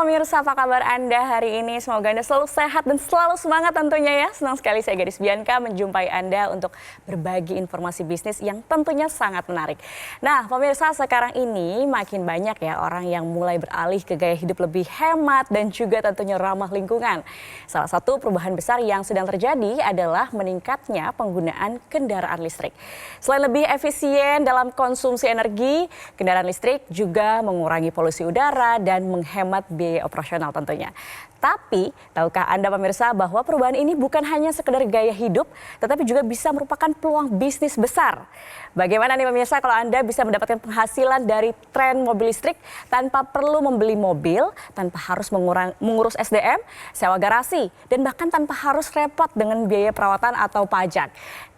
pemirsa, apa kabar Anda hari ini? Semoga Anda selalu sehat dan selalu semangat tentunya ya. Senang sekali saya Gadis Bianca menjumpai Anda untuk berbagi informasi bisnis yang tentunya sangat menarik. Nah pemirsa, sekarang ini makin banyak ya orang yang mulai beralih ke gaya hidup lebih hemat dan juga tentunya ramah lingkungan. Salah satu perubahan besar yang sedang terjadi adalah meningkatnya penggunaan kendaraan listrik. Selain lebih efisien dalam konsumsi energi, kendaraan listrik juga mengurangi polusi udara dan menghemat biaya operasional tentunya. Tapi, tahukah Anda pemirsa bahwa perubahan ini bukan hanya sekedar gaya hidup, tetapi juga bisa merupakan peluang bisnis besar. Bagaimana nih pemirsa kalau Anda bisa mendapatkan penghasilan dari tren mobil listrik tanpa perlu membeli mobil, tanpa harus mengurus SDM, sewa garasi, dan bahkan tanpa harus repot dengan biaya perawatan atau pajak.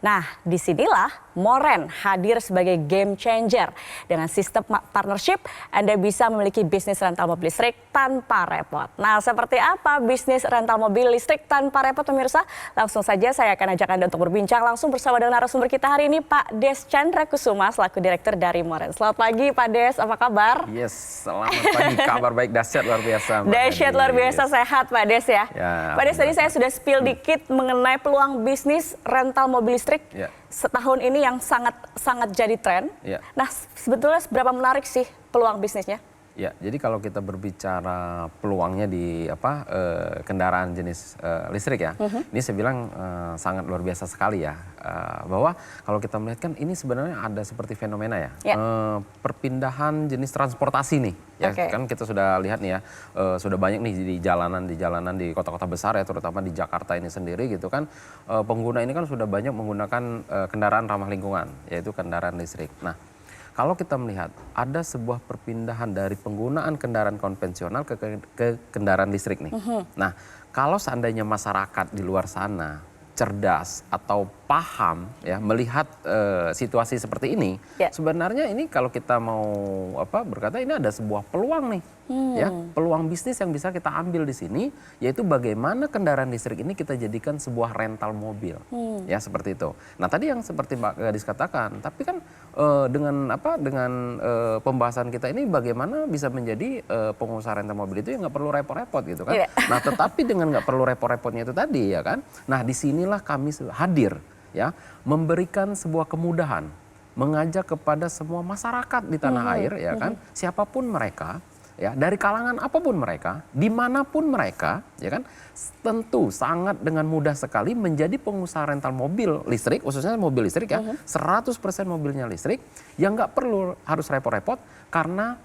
Nah, disinilah Moren hadir sebagai game changer. Dengan sistem partnership, Anda bisa memiliki bisnis rental mobil listrik tanpa repot. Nah, seperti apa bisnis rental mobil listrik tanpa repot pemirsa? Langsung saja saya akan ajak Anda untuk berbincang langsung bersama dengan narasumber kita hari ini, Pak Des Chandra Kusuma, selaku Direktur dari Moren. Selamat pagi Pak Des, apa kabar? Yes, selamat pagi, kabar baik, dahsyat luar biasa. Dahsyat luar biasa, sehat Pak Des ya. Pak Des, tadi saya sudah spill dikit mengenai peluang bisnis rental mobil listrik. Setahun ini yang sangat jadi tren. Nah, sebetulnya seberapa menarik sih peluang bisnisnya? Ya, jadi kalau kita berbicara peluangnya di kendaraan jenis listrik ya, ini saya bilang sangat luar biasa sekali ya. Bahwa kalau kita melihat kan ini sebenarnya ada seperti fenomena ya, perpindahan jenis transportasi nih. Ya, kan kita sudah lihat nih ya, sudah banyak nih di jalanan di kota-kota besar ya, terutama di Jakarta ini sendiri gitu kan, pengguna ini kan sudah banyak menggunakan kendaraan ramah lingkungan, yaitu kendaraan listrik. Nah, kalau kita melihat ada sebuah perpindahan dari penggunaan kendaraan konvensional ke kendaraan listrik nih. Nah, kalau seandainya masyarakat di luar sana cerdas atau paham ya melihat situasi seperti ini, sebenarnya ini kalau kita mau berkata ini ada sebuah peluang nih. Ya, peluang bisnis yang bisa kita ambil di sini yaitu bagaimana kendaraan listrik ini kita jadikan sebuah rental mobil. Ya, seperti itu. Nah, tadi yang seperti Mbak Gadis katakan, tapi kan dengan pembahasan kita ini bagaimana bisa menjadi pengusaha rental mobil itu yang nggak perlu repot-repot gitu kan. Nah, tetapi dengan nggak perlu repot-repotnya itu tadi ya kan. Nah, disinilah kami hadir ya, memberikan sebuah kemudahan, mengajak kepada semua masyarakat di tanah air ya kan, siapapun mereka ya, dari kalangan apapun mereka, dimanapun mereka ya kan, tentu sangat dengan mudah sekali menjadi pengusaha rental mobil listrik, khususnya mobil listrik ya, 100% mobilnya listrik, yang nggak perlu harus repot-repot karena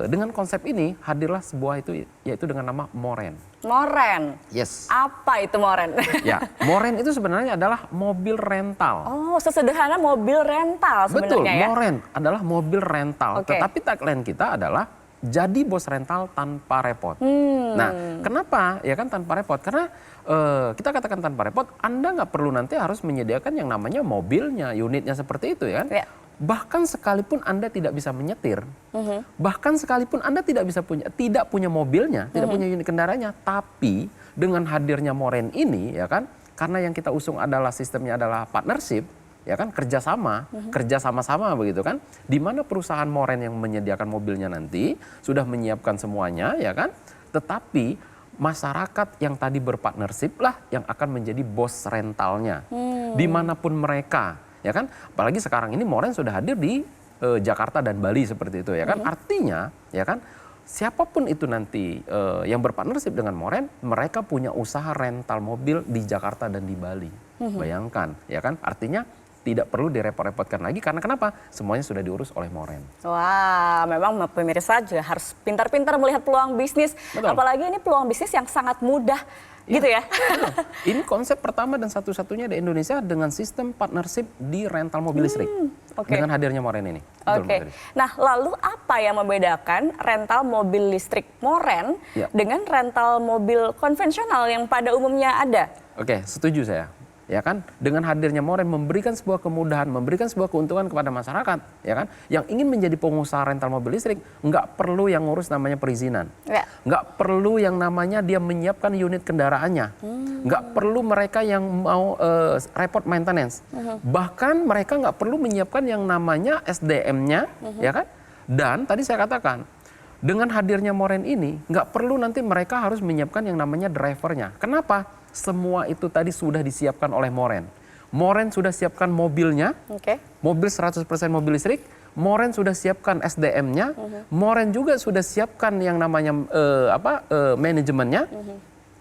dengan konsep ini hadirlah sebuah itu yaitu dengan nama Moren. Moren? Yes. Apa itu Moren? Ya, Moren itu sebenarnya adalah mobil rental. Oh, sesederhana mobil rental sebenarnya. Betul, ya? Moren adalah mobil rental. Tetapi tagline kita adalah jadi bos rental tanpa repot. Nah, kenapa ya kan tanpa repot? Karena kita katakan tanpa repot, Anda nggak perlu nanti harus menyediakan yang namanya mobilnya, unitnya seperti itu ya kan. Bahkan sekalipun Anda tidak bisa menyetir, bahkan sekalipun Anda tidak punya mobilnya, tidak punya unit kendaraannya, tapi dengan hadirnya Moren ini ya kan, karena yang kita usung adalah sistemnya adalah partnership, ya kan, kerja sama-sama begitu kan, di mana perusahaan Moren yang menyediakan mobilnya nanti sudah menyiapkan semuanya ya kan, tetapi masyarakat yang tadi berpartnership lah yang akan menjadi bos rentalnya dimanapun mereka. Ya kan, apalagi sekarang ini Moren sudah hadir di Jakarta dan Bali seperti itu ya kan. Artinya ya kan, siapapun itu nanti yang berpartnership dengan Moren, mereka punya usaha rental mobil di Jakarta dan di Bali. Bayangkan ya kan, artinya tidak perlu direpot-repotkan lagi karena kenapa? Semuanya sudah diurus oleh Moren. Wah, memang pemirsa juga harus pintar-pintar melihat peluang bisnis. Betul. Apalagi ini peluang bisnis yang sangat mudah. Gitu ya. Ini konsep pertama dan satu-satunya di Indonesia dengan sistem partnership di rental mobil listrik. Dengan hadirnya Moren ini. Nah, lalu apa yang membedakan rental mobil listrik Moren dengan rental mobil konvensional yang pada umumnya ada? Setuju saya. Ya kan, dengan hadirnya Moren memberikan sebuah kemudahan, memberikan sebuah keuntungan kepada masyarakat, ya kan, yang ingin menjadi pengusaha rental mobil listrik, nggak perlu yang ngurus namanya perizinan, nggak perlu yang namanya dia menyiapkan unit kendaraannya, nggak perlu mereka yang mau repot maintenance, bahkan mereka nggak perlu menyiapkan yang namanya SDM-nya, ya kan, dan tadi saya katakan dengan hadirnya Moren ini, nggak perlu nanti mereka harus menyiapkan yang namanya drivernya. Kenapa? Semua itu tadi sudah disiapkan oleh Moren. Moren sudah siapkan mobilnya, mobil 100% mobil listrik. Moren sudah siapkan SDM-nya. Moren juga sudah siapkan yang namanya manajemennya.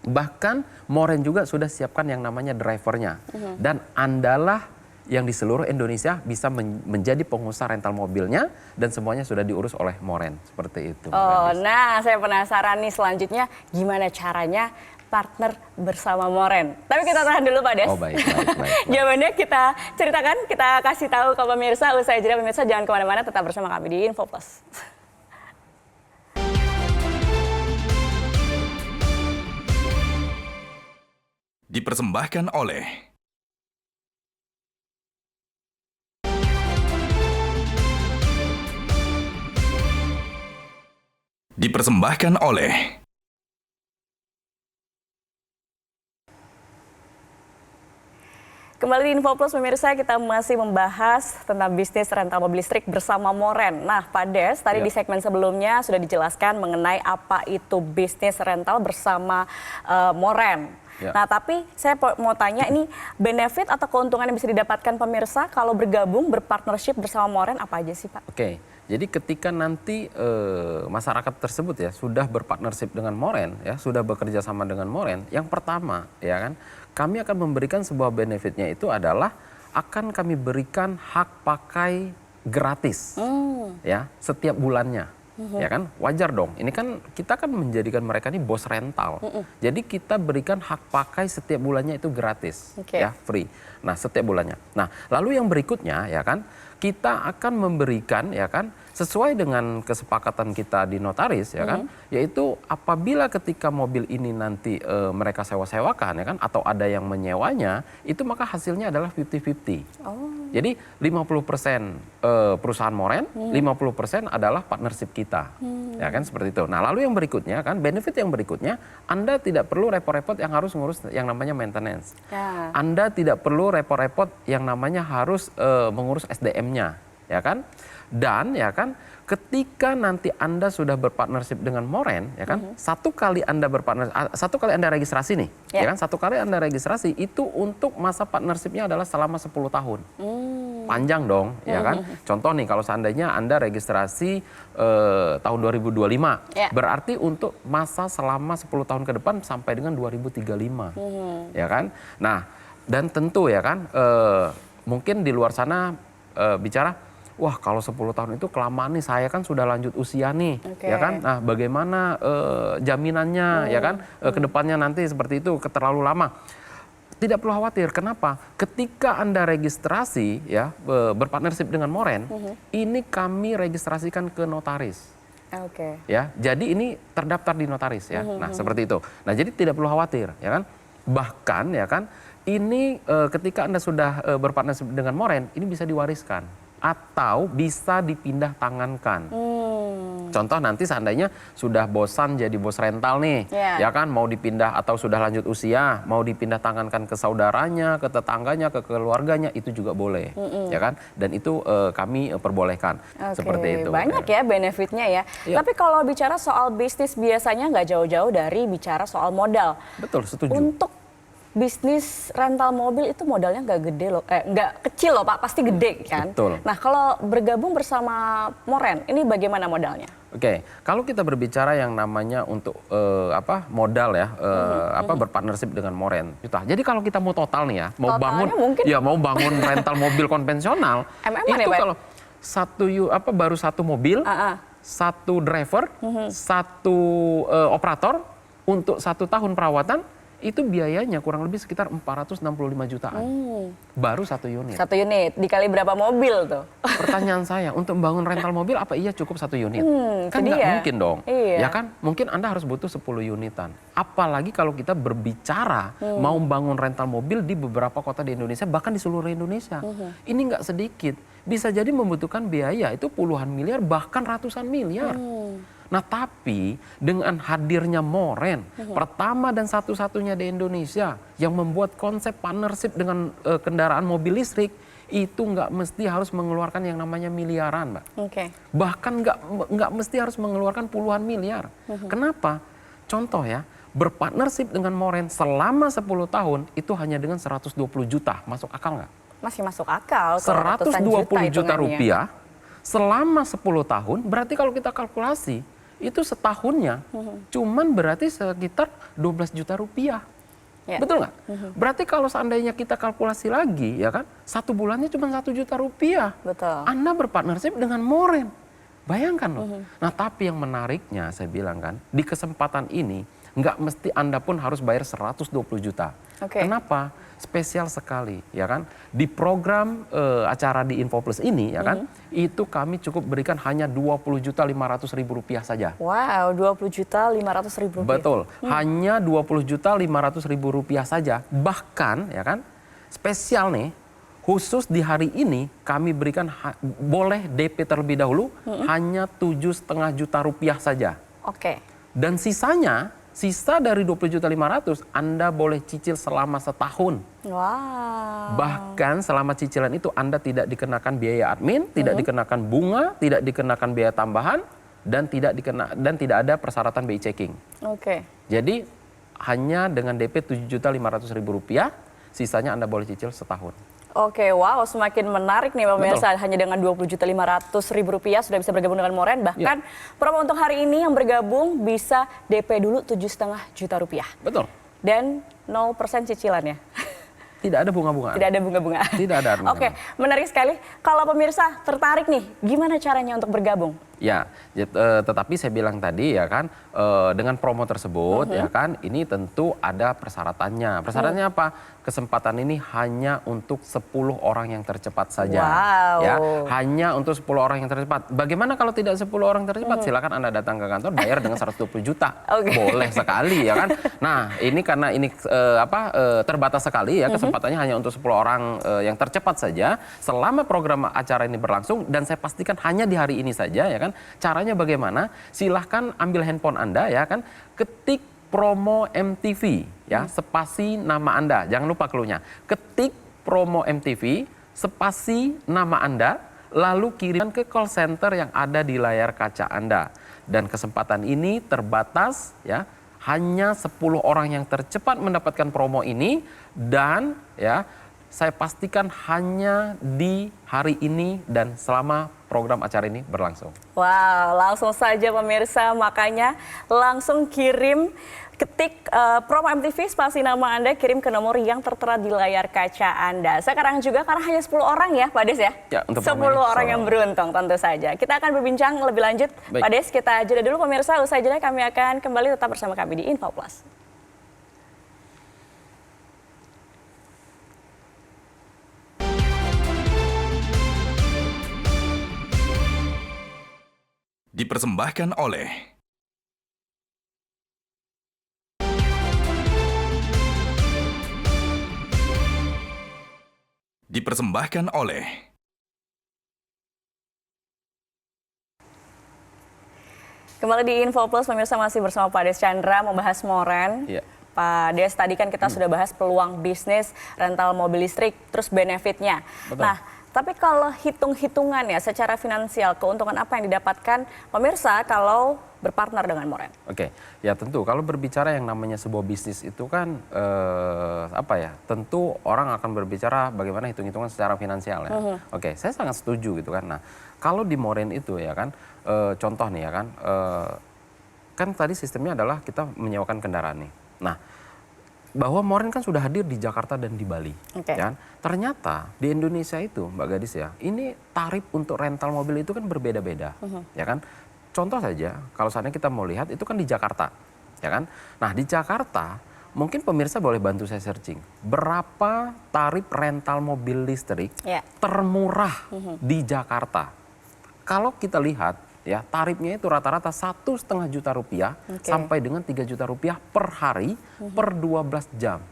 Bahkan Moren juga sudah siapkan yang namanya drivernya. Dan Andalah yang di seluruh Indonesia bisa menjadi pengusaha rental mobilnya dan semuanya sudah diurus oleh Moren seperti itu. Nah saya penasaran nih selanjutnya gimana caranya partner bersama Moren. Tapi kita tahan dulu Pak Des. Oh baik. Jawabannya kita ceritakan, kita kasih tahu ke pemirsa. Usai jeda pemirsa jangan kemana-mana, tetap bersama kami di Info Plus. Dipersembahkan oleh Kembali di Info Plus pemirsa, kita masih membahas tentang bisnis rental mobil listrik bersama Moren. Nah Pak Des, tadi di segmen sebelumnya sudah dijelaskan mengenai apa itu bisnis rental bersama Moren. Nah tapi saya mau tanya ini benefit atau keuntungan yang bisa didapatkan pemirsa kalau bergabung berpartnership bersama Moren apa aja sih Pak? Oke, jadi ketika nanti masyarakat tersebut ya sudah berpartnership dengan Moren, ya sudah bekerja sama dengan Moren, yang pertama ya kan kami akan memberikan sebuah benefitnya itu adalah akan kami berikan hak pakai gratis ya setiap bulannya. Ya kan wajar dong, ini kan kita kan menjadikan mereka ini bos rental, jadi kita berikan hak pakai setiap bulannya itu gratis, ya free. Nah setiap bulannya. Nah lalu yang berikutnya ya kan kita akan memberikan ya kan sesuai dengan kesepakatan kita di notaris ya kan, yaitu apabila ketika mobil ini nanti mereka sewa-sewakan ya kan atau ada yang menyewanya itu maka hasilnya adalah 50-50. Jadi 50% perusahaan Moren, 50% adalah partnership kita. Ya kan seperti itu. Nah, lalu yang berikutnya kan benefit yang berikutnya Anda tidak perlu repot-repot yang harus ngurus yang namanya maintenance. Anda tidak perlu repot-repot yang namanya harus mengurus SDM-nya, ya kan? Dan ya kan ketika nanti Anda sudah berpartnership dengan Moren ya kan satu kali Anda registrasi nih ya kan satu kali Anda registrasi itu untuk masa partnershipnya adalah selama 10 tahun. Panjang dong ya kan. Contoh nih kalau seandainya Anda registrasi tahun 2025 berarti untuk masa selama 10 tahun ke depan sampai dengan 2035 ya kan. Nah dan tentu ya kan mungkin di luar sana bicara wah kalau 10 tahun itu kelamaan nih, saya kan sudah lanjut usia nih, ya kan? Nah bagaimana jaminannya, ya kan? Kedepannya nanti seperti itu, terlalu lama. Tidak perlu khawatir, kenapa? Ketika Anda registrasi, ya berpartnership dengan Moren, ini kami registrasikan ke notaris. Ya, jadi ini terdaftar di notaris, ya. Nah seperti itu. Nah jadi tidak perlu khawatir, ya kan? Bahkan, ya kan? Ini ketika Anda sudah berpartnership dengan Moren, ini bisa diwariskan atau bisa dipindah tangankan. Contoh nanti seandainya sudah bosan jadi bos rental nih, ya kan mau dipindah atau sudah lanjut usia, mau dipindah tangankan ke saudaranya, ke tetangganya, ke keluarganya itu juga boleh, ya kan? Dan itu kami perbolehkan seperti itu. Banyak ya benefitnya ya. Tapi kalau bicara soal bisnis biasanya nggak jauh-jauh dari bicara soal modal. Betul, setuju. Untuk bisnis rental mobil itu modalnya nggak gede loh, nggak kecil loh Pak, pasti gede kan. Betul. Nah kalau bergabung bersama Moren, ini bagaimana modalnya? Oke, kalau kita berbicara yang namanya untuk modal ya, berpartnership dengan Moren, jadi kalau kita mau total nih ya, mau bangun rental mobil konvensional, itu kalau baru satu mobil, satu driver, satu operator untuk 1 tahun perawatan. Itu biayanya kurang lebih sekitar 465 jutaan. Baru 1 unit. 1 unit, dikali berapa mobil tuh? Pertanyaan saya, untuk membangun rental mobil apa iya cukup 1 unit? Kan nggak mungkin dong. Ya kan, mungkin Anda harus butuh 10 unitan. Apalagi kalau kita berbicara mau membangun rental mobil di beberapa kota di Indonesia, bahkan di seluruh Indonesia. Ini nggak sedikit. Bisa jadi membutuhkan biaya itu puluhan miliar, bahkan ratusan miliar. Nah tapi dengan hadirnya Moren, pertama dan satu-satunya di Indonesia yang membuat konsep partnership dengan kendaraan mobil listrik, itu nggak mesti harus mengeluarkan yang namanya miliaran, Mbak. Oke. Bahkan nggak mesti harus mengeluarkan puluhan miliar. Kenapa? Contoh ya, berpartnership dengan Moren selama 10 tahun itu hanya dengan 120 juta. Masuk akal nggak? Masih masuk akal. Kalau ratusan 120 juta hitungannya. rupiah selama 10 tahun, berarti kalau kita kalkulasi, itu setahunnya cuman berarti sekitar 12 juta rupiah. Ya. Betul nggak? Berarti kalau seandainya kita kalkulasi lagi, ya kan, satu bulannya cuma 1 juta rupiah. Betul. Anda berpartnership dengan Moren. Bayangkan loh. Nah, tapi yang menariknya saya bilang kan, di kesempatan ini nggak mesti Anda pun harus bayar 120 juta. Oke. Kenapa? Spesial sekali, ya kan? Di program acara di InfoPlus ini, ya kan, itu kami cukup berikan hanya 20.500.000 rupiah saja. Wow, 20.500.000 rupiah. Betul, hanya 20.500.000 rupiah saja. Bahkan, ya kan, spesial nih, khusus di hari ini kami berikan boleh DP terlebih dahulu hanya 7,5 juta rupiah saja. Oke. Dan sisa dari 20.500.000 Anda boleh cicil selama setahun. Wow. Bahkan selama cicilan itu Anda tidak dikenakan biaya admin, tidak dikenakan bunga, tidak dikenakan biaya tambahan, dan tidak ada persyaratan BI checking. Oke. Jadi hanya dengan DP 7.500.000 rupiah, sisanya Anda boleh cicil setahun. Oke, wow, semakin menarik nih pemirsa. Hanya dengan 20.500.000 rupiah sudah bisa bergabung dengan Moren. Bahkan promo untuk hari ini yang bergabung bisa DP dulu 7,5 juta rupiah. Betul. Dan 0% cicilannya. Tidak ada bunga-bungaan. Tidak ada bunga-bunga. Tidak ada bunga-bunga. Oke, menarik sekali. Kalau pemirsa tertarik nih, gimana caranya untuk bergabung? Ya, tetapi saya bilang tadi ya kan, dengan promo tersebut ya kan, ini tentu ada persyaratannya. Persyaratannya apa? Kesempatan ini hanya untuk 10 orang yang tercepat saja. Wow. Ya, hanya untuk 10 orang yang tercepat. Bagaimana kalau tidak 10 orang tercepat? Silakan Anda datang ke kantor bayar dengan 120 juta. Oke. Boleh sekali ya kan. Nah, ini karena ini terbatas sekali ya, kesempatannya hanya untuk 10 orang yang tercepat saja selama program acara ini berlangsung, dan saya pastikan hanya di hari ini saja ya kan. Caranya bagaimana? Silahkan ambil handphone Anda ya kan, ketik promo MTV ya, spasi nama Anda. Jangan lupa clue-nya. Ketik promo MTV, spasi nama Anda, lalu kirimkan ke call center yang ada di layar kaca Anda. Dan kesempatan ini terbatas ya, hanya 10 orang yang tercepat mendapatkan promo ini, dan ya saya pastikan hanya di hari ini dan selama program acara ini berlangsung. Wow, langsung saja pemirsa, makanya langsung ketik promo MTV spasi nama Anda, kirim ke nomor yang tertera di layar kaca Anda. Sekarang juga karena hanya 10 orang ya Pak Des ya? Ya, untuk 10 orang yang beruntung tentu saja. Kita akan berbincang lebih lanjut. Baik. Pak Des, kita jeda dulu pemirsa, usai jeda kami akan kembali tetap bersama kami di InfoPlus. Dipersembahkan oleh Kembali di InfoPlus, pemirsa masih bersama Pak Des Chandra membahas Moren. Iya. Pak Des, tadi kan kita sudah bahas peluang bisnis rental mobil listrik, terus benefitnya. Betul. Nah, tapi kalau hitung-hitungan ya secara finansial, keuntungan apa yang didapatkan pemirsa kalau berpartner dengan Moren? Oke, ya tentu kalau berbicara yang namanya sebuah bisnis itu kan tentu orang akan berbicara bagaimana hitung-hitungan secara finansial ya. Oke, saya sangat setuju gitu kan. Nah, kalau di Moren itu ya kan, contoh nih ya kan, kan tadi sistemnya adalah kita menyewakan kendaraan nih. Nah, bahwa Moren kan sudah hadir di Jakarta dan di Bali. Oke. Ya. Ternyata di Indonesia itu, Mbak Gadis ya, ini tarif untuk rental mobil itu kan berbeda-beda, ya kan? Contoh saja, kalau seandainya kita mau lihat itu kan di Jakarta, ya kan? Nah di Jakarta, mungkin pemirsa boleh bantu saya searching, berapa tarif rental mobil listrik termurah di Jakarta? Kalau kita lihat, ya tarifnya itu rata-rata 1,5 juta rupiah sampai dengan 3 juta rupiah per hari per 12 jam.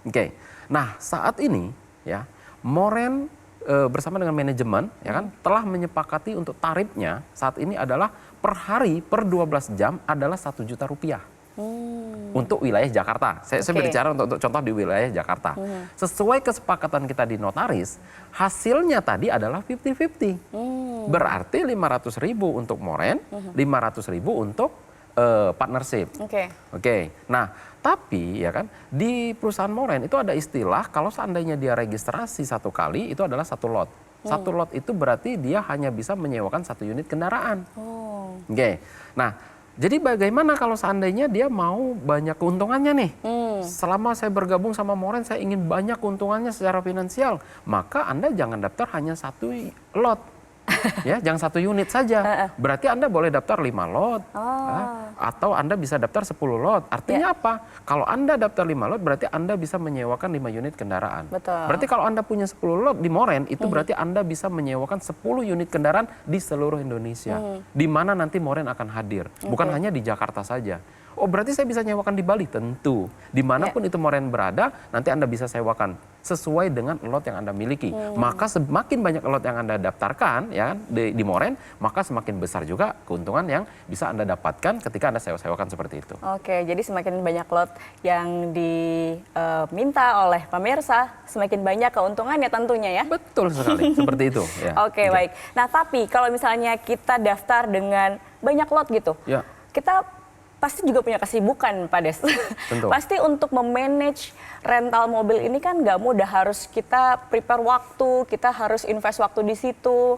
Oke. Nah saat ini ya Moren bersama dengan manajemen ya kan telah menyepakati untuk tarifnya saat ini adalah per hari per 12 jam adalah 1 juta rupiah. untuk wilayah Jakarta. Saya berbicara untuk contoh di wilayah Jakarta. Sesuai kesepakatan kita di notaris, hasilnya tadi adalah 50-50. Berarti 500.000 untuk moren, 500.000 untuk partnership. Oke. Nah, tapi ya kan di perusahaan moren itu ada istilah kalau seandainya dia registrasi satu kali itu adalah satu lot. Satu lot itu berarti dia hanya bisa menyewakan satu unit kendaraan. Oke. Nah, jadi bagaimana kalau seandainya dia mau banyak keuntungannya nih? Selama saya bergabung sama moren saya ingin banyak keuntungannya secara finansial, maka Anda jangan daftar hanya satu lot. Ya, jangan satu unit saja. Berarti Anda boleh daftar 5 lot. Atau Anda bisa daftar 10 lot. Artinya apa? Kalau Anda daftar 5 lot berarti Anda bisa menyewakan 5 unit kendaraan. Berarti kalau Anda punya 10 lot di moren itu berarti Anda bisa menyewakan 10 unit kendaraan di seluruh Indonesia. Di mana nanti moren akan hadir. Bukan hanya di Jakarta saja. Oh, berarti saya bisa nyewakan di Bali? Tentu. Dimanapun itu moren berada, nanti Anda bisa sewakan sesuai dengan lot yang Anda miliki. Maka semakin banyak lot yang Anda daftarkan ya di moren, maka semakin besar juga keuntungan yang bisa Anda dapatkan ketika Anda sewa-sewakan seperti itu. Oke, jadi semakin banyak lot yang diminta oleh pemirsa, semakin banyak keuntungannya tentunya ya? Betul sekali, seperti itu. Ya. Oke, baik. Nah, tapi kalau misalnya kita daftar dengan banyak lot gitu, kita pasti juga punya kesibukan, Pak Des. Tentu. Pasti untuk memanage rental mobil ini kan nggak mudah, harus kita prepare waktu, kita harus invest waktu di situ,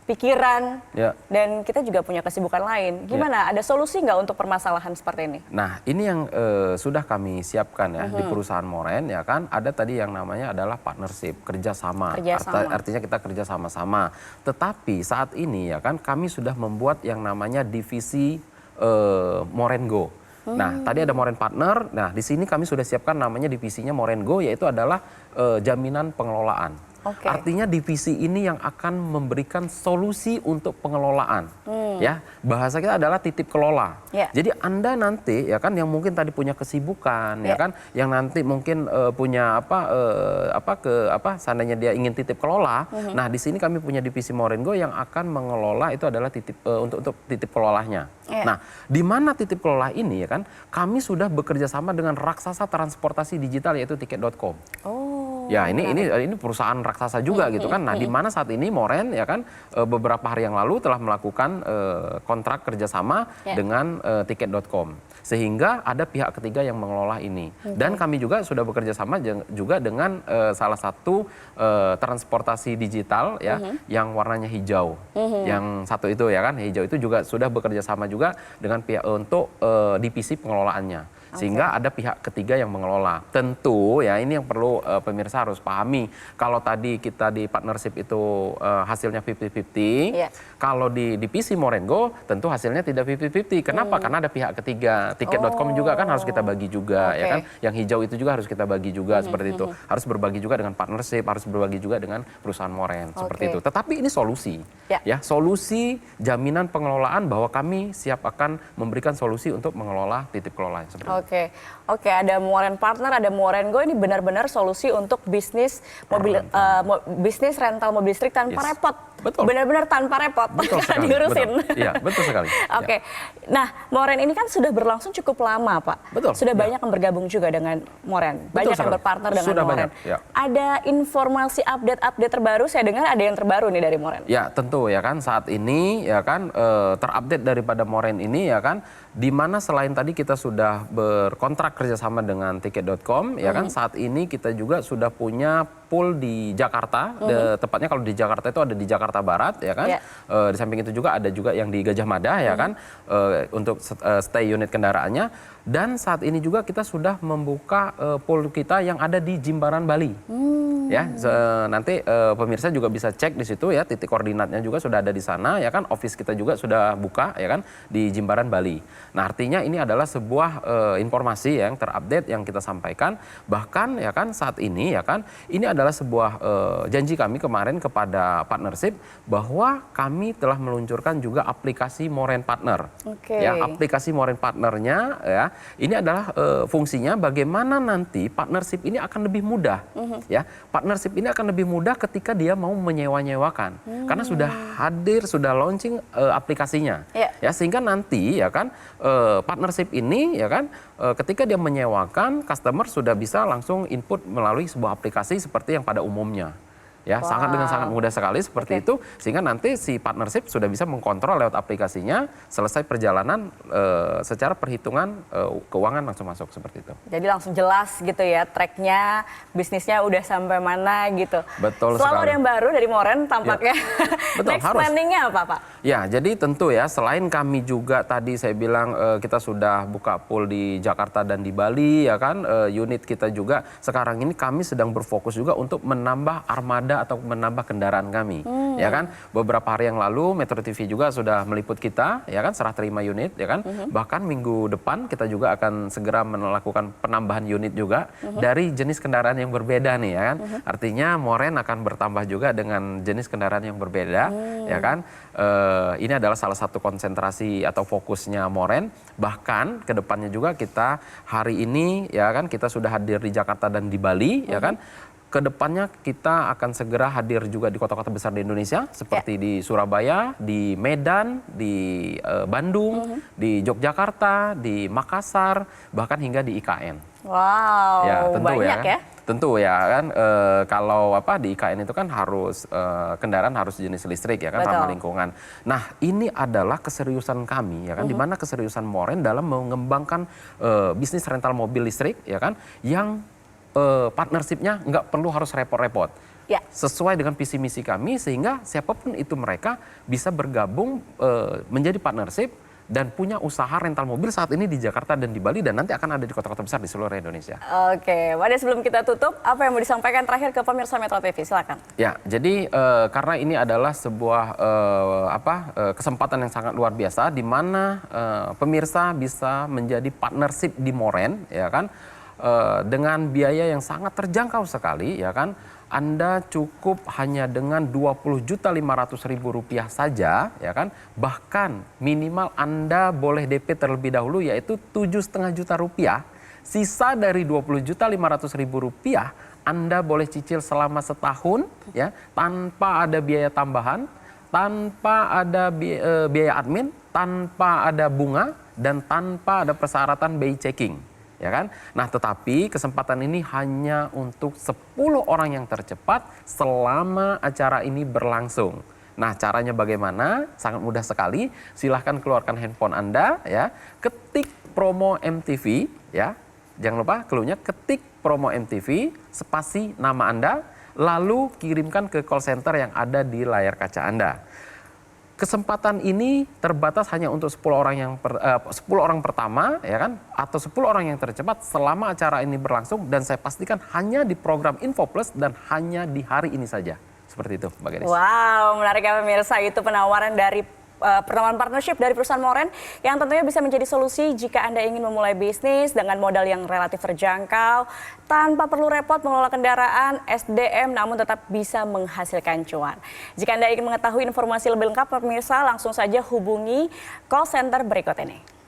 pikiran, dan kita juga punya kesibukan lain. Gimana? Ada solusi nggak untuk permasalahan seperti ini? Nah, ini yang sudah kami siapkan ya di perusahaan moren ya kan. Ada tadi yang namanya adalah partnership, kerjasama. Artinya kita kerja sama-sama. Tetapi saat ini ya kan kami sudah membuat yang namanya divisi Morengo. Nah, tadi ada Moren Partner. Nah, di sini kami sudah siapkan namanya divisinya Morengo, yaitu adalah jaminan pengelolaan. Artinya divisi ini yang akan memberikan solusi untuk pengelolaan. Ya, bahasa kita adalah titip kelola. Jadi Anda nanti ya kan yang mungkin tadi punya kesibukan ya kan, yang nanti mungkin punya seandainya dia ingin titip kelola. Nah, di sini kami punya divisi Morengo yang akan mengelola itu adalah titip untuk titip kelolanya. Nah, di mana titip kelola ini ya kan, kami sudah bekerja sama dengan raksasa transportasi digital yaitu tiket.com. Ya, ini perusahaan raksasa juga gitu kan. Nah, di mana saat ini moren ya kan beberapa hari yang lalu telah melakukan kontrak kerjasama dengan tiket.com. Sehingga ada pihak ketiga yang mengelola ini. Dan kami juga sudah bekerja sama juga dengan salah satu transportasi digital ya yang warnanya hijau. Yang satu itu ya kan, hijau itu juga sudah bekerja sama juga dengan pihak untuk divisi pengelolaannya. Sehingga ada pihak ketiga yang mengelola. Tentu ya ini yang perlu pemirsa harus pahami. Kalau tadi kita di partnership itu hasilnya 50-50, kalau di divisi Morengo tentu hasilnya tidak 50-50. Kenapa? Karena ada pihak ketiga. Tiket.com juga kan harus kita bagi juga ya kan. Yang hijau itu juga harus kita bagi juga seperti itu. Harus berbagi juga dengan partnership, harus berbagi juga dengan perusahaan moren seperti itu. Tetapi ini solusi. Ya, solusi jaminan pengelolaan bahwa kami siap akan memberikan solusi untuk mengelola titip kelola seperti itu. Oke, ada Moren Partner, ada Morengo, ini benar-benar solusi untuk bisnis mobil, bisnis rental mobil listrik tanpa repot. Betul. Benar-benar tanpa repot. Betul sekali. Diurusin. Iya, betul sekali. Oke. Nah, Moren ini kan sudah berlangsung cukup lama, Pak. Betul. Sudah banyak yang bergabung juga dengan Moren. Banyak yang berpartner dengan sudah Moren. Ada informasi update terbaru? Saya dengar ada yang terbaru nih dari Moren. Ya, tentu ya kan saat ini ya kan terupdate daripada Moren ini ya kan, di mana selain tadi kita sudah berkontrak kerjasama dengan tiket.com ya kan, saat ini kita juga sudah punya pool di Jakarta, tepatnya kalau di Jakarta itu ada di Jakarta Barat ya kan, di samping itu juga ada juga yang di Gajah Mada ya kan, untuk stay unit kendaraannya. Dan saat ini juga kita sudah membuka pool kita yang ada di Jimbaran, Bali. Ya, nanti pemirsa juga bisa cek di situ ya, titik koordinatnya juga sudah ada di sana ya kan, office kita juga sudah buka ya kan di Jimbaran, Bali. Nah, artinya ini adalah sebuah informasi yang terupdate yang kita sampaikan. Bahkan ya kan saat ini ya kan, ini adalah sebuah janji kami kemarin kepada partnership bahwa kami telah meluncurkan juga aplikasi Moren Partner. Ya, aplikasi Moren Partnernya ya ya. Ini adalah fungsinya bagaimana nanti partnership ini akan lebih mudah, ya. Partnership ini akan lebih mudah ketika dia mau menyewa-nyewakan, karena sudah hadir, sudah launching aplikasinya, ya. Sehingga nanti ya kan partnership ini ya kan ketika dia menyewakan, customer sudah bisa langsung input melalui sebuah aplikasi seperti yang pada umumnya. Ya, dengan sangat mudah sekali seperti itu, sehingga nanti si partnership sudah bisa mengkontrol lewat aplikasinya, selesai perjalanan secara perhitungan keuangan langsung masuk seperti itu. Jadi langsung jelas gitu ya, tracknya, bisnisnya udah sampai mana gitu. Betul Selalu sekali. ada yang baru dari Moren tampaknya. Ya. Betul, Next harus. planningnya apa Pak? Ya, jadi tentu ya, selain kami juga tadi saya bilang kita sudah buka pool di Jakarta dan di Bali, ya kan, unit kita juga sekarang ini kami sedang berfokus juga untuk menambah armada atau menambah kendaraan kami, ya kan. Beberapa hari yang lalu Metro TV juga sudah meliput kita, ya kan, serah terima unit, ya kan. Bahkan minggu depan kita juga akan segera melakukan penambahan unit juga dari jenis kendaraan yang berbeda nih, ya kan. Artinya Moren akan bertambah juga dengan jenis kendaraan yang berbeda, ya kan. Ini adalah salah satu konsentrasi atau fokusnya Moren. Bahkan ke depannya juga kita hari ini, ya kan, kita sudah hadir di Jakarta dan di Bali, ya kan. Kedepannya kita akan segera hadir juga di kota-kota besar di Indonesia seperti di Surabaya, di Medan, di Bandung, di Yogyakarta, di Makassar, bahkan hingga di IKN. Wow, Ya, tentu banyak ya. Tentu ya kan, kalau di IKN itu kan harus kendaraan harus jenis listrik ya kan, ramah lingkungan. Nah, ini adalah keseriusan kami ya kan, di mana keseriusan Moren dalam mengembangkan bisnis rental mobil listrik ya kan, yang partnershipnya nggak perlu harus repot-repot. Ya. Sesuai dengan visi misi kami, sehingga siapapun itu mereka bisa bergabung menjadi partnership dan punya usaha rental mobil saat ini di Jakarta dan di Bali, dan nanti akan ada di kota-kota besar di seluruh Indonesia. Oke, Wade, sebelum kita tutup, apa yang mau disampaikan terakhir ke pemirsa Metro TV? Silakan. Ya, jadi karena ini adalah sebuah kesempatan yang sangat luar biasa, di mana pemirsa bisa menjadi partnership di Moren, ya kan, dengan biaya yang sangat terjangkau sekali, ya kan. Anda cukup hanya dengan Rp20.500.000 saja, ya kan. Bahkan minimal Anda boleh DP terlebih dahulu, yaitu Rp7,5 juta. Sisa dari Rp20.500.000 Anda boleh cicil selama setahun, ya, tanpa ada biaya tambahan, tanpa ada biaya admin, tanpa ada bunga, dan tanpa ada persyaratan BI checking. Ya kan? Nah, tetapi kesempatan ini hanya untuk 10 orang yang tercepat selama acara ini berlangsung. Nah, caranya bagaimana? Sangat mudah sekali. Silahkan keluarkan handphone Anda, ya. Ketik promo MTV, ya. Jangan lupa clue-nya, ketik promo MTV, spasi nama Anda, lalu kirimkan ke call center yang ada di layar kaca Anda. Kesempatan ini terbatas hanya untuk 10 orang pertama, ya kan, atau 10 orang yang tercepat selama acara ini berlangsung, dan saya pastikan hanya di program Info Plus dan hanya di hari ini saja. Seperti itu, Mbak Gadis. Wow, menarik ya pemirsa, itu penawaran dari pertemuan partnership dari perusahaan Moren yang tentunya bisa menjadi solusi jika Anda ingin memulai bisnis dengan modal yang relatif terjangkau, tanpa perlu repot mengelola kendaraan, SDM, namun tetap bisa menghasilkan cuan. Jika Anda ingin mengetahui informasi lebih lengkap, pemirsa langsung saja hubungi call center berikut ini.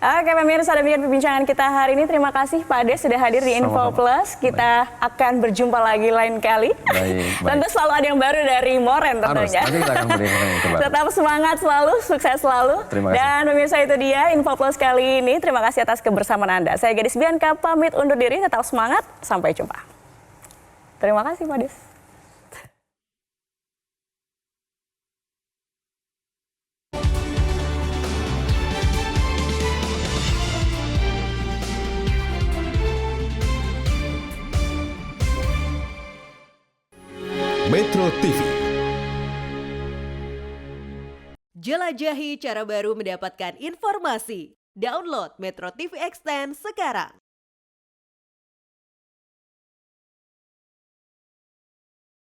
Oke pemirsa, demikian perbincangan kita hari ini. Terima kasih Pak Ades sudah hadir di Info Plus. Kita akan berjumpa lagi lain kali. Baik. Tentu selalu ada yang baru dari Moren tentunya. Nanti kita akan berikan yang terbaru. Tetap semangat selalu, sukses selalu. Terima kasih. Dan pemirsa, itu dia Info Plus kali ini. Terima kasih atas kebersamaan Anda. Saya Gadis Bianca pamit undur diri. Tetap semangat. Sampai jumpa. Terima kasih Pak Ades. Metro TV. Jelajahi cara baru mendapatkan informasi. Download Metro TV Extend sekarang.